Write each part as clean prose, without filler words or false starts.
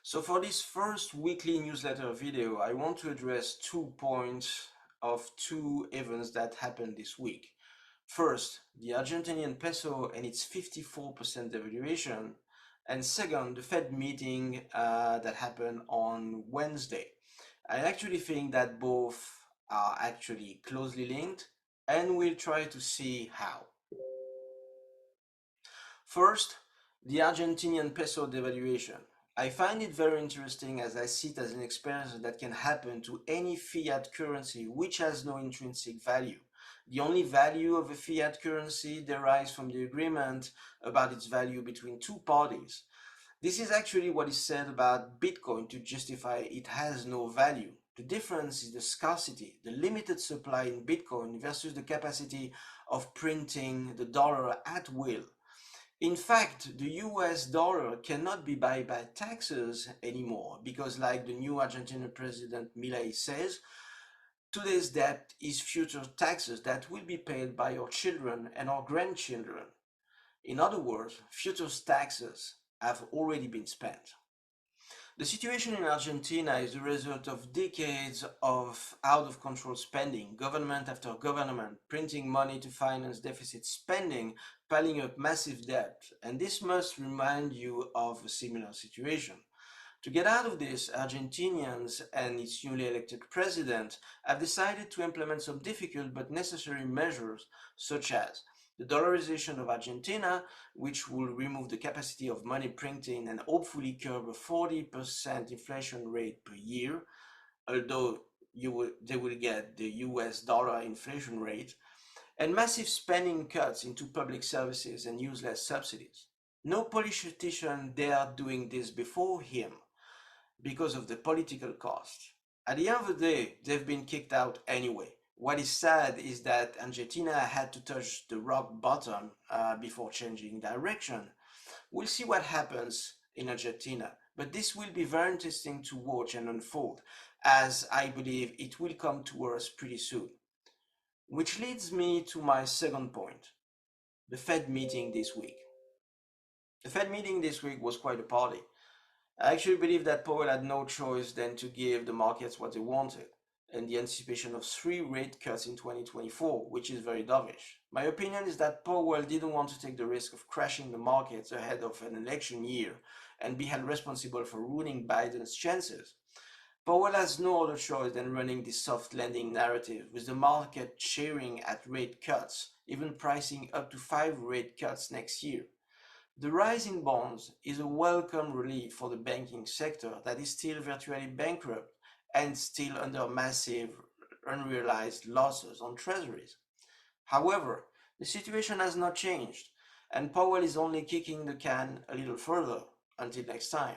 So for this first weekly newsletter video, I want to address 2 points of two events that happened this week. First, the Argentinian peso and its 54% devaluation, and second, the Fed meeting that happened on Wednesday. I actually think that both are actually closely linked, and we'll try to see how. First, the Argentinian peso devaluation. I find it very interesting as I see it as an experience that can happen to any fiat currency which has no intrinsic value. The only value of a fiat currency derives from the agreement about its value between two parties. This is actually what is said about Bitcoin to justify it has no value. The difference is the scarcity, the limited supply in Bitcoin versus the capacity of printing the dollar at will. In fact, the US dollar cannot be bought by taxes anymore because, like the new Argentine president Milei says, today's debt is future taxes that will be paid by our children and our grandchildren. In other words, future taxes have already been spent. The situation in Argentina is the result of decades of out-of-control spending, government after government printing money to finance deficit spending, piling up massive debt, and this must remind you of a similar situation. To get out of this, Argentinians and its newly elected president have decided to implement some difficult but necessary measures, such as the dollarization of Argentina, which will remove the capacity of money printing and hopefully curb a 40% inflation rate per year, although they will get the US dollar inflation rate, and massive spending cuts into public services and useless subsidies. No politician dared doing this before him because of the political cost. At the end of the day, they've been kicked out anyway. What is sad is that Argentina had to touch the rock bottom before changing direction. We'll see what happens in Argentina, but this will be very interesting to watch and unfold, as I believe it will come to us pretty soon. Which leads me to my second point, the Fed meeting this week. The Fed meeting this week was quite a party. I actually believe that Powell had no choice than to give the markets what they wanted, and the anticipation of 3 rate cuts in 2024, which is very dovish. My opinion is that Powell didn't want to take the risk of crashing the markets ahead of an election year and be held responsible for ruining Biden's chances. Powell has no other choice than running this soft landing narrative, with the market cheering at rate cuts, even pricing up to 5 rate cuts next year. The rise in bonds is a welcome relief for the banking sector that is still virtually bankrupt and still under massive unrealized losses on treasuries. However, the situation has not changed, and Powell is only kicking the can a little further until next time.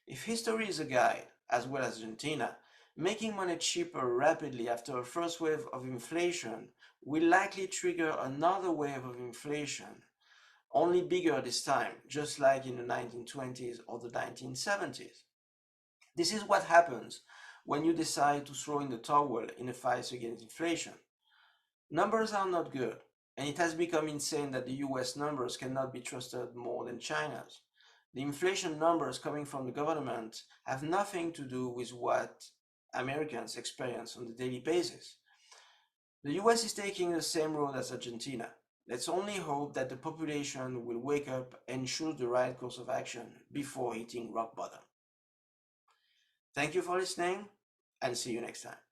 If history is a guide, as well as Argentina, making money cheaper rapidly after a first wave of inflation will likely trigger another wave of inflation, only bigger this time, just like in the 1920s or the 1970s. This is what happens when you decide to throw in the towel in a fight against inflation. Numbers are not good, and it has become insane that the US numbers cannot be trusted more than China's. The inflation numbers coming from the government have nothing to do with what Americans experience on a daily basis. The US is taking the same road as Argentina. Let's only hope that the population will wake up and choose the right course of action before hitting rock bottom. Thank you for listening, and see you next time.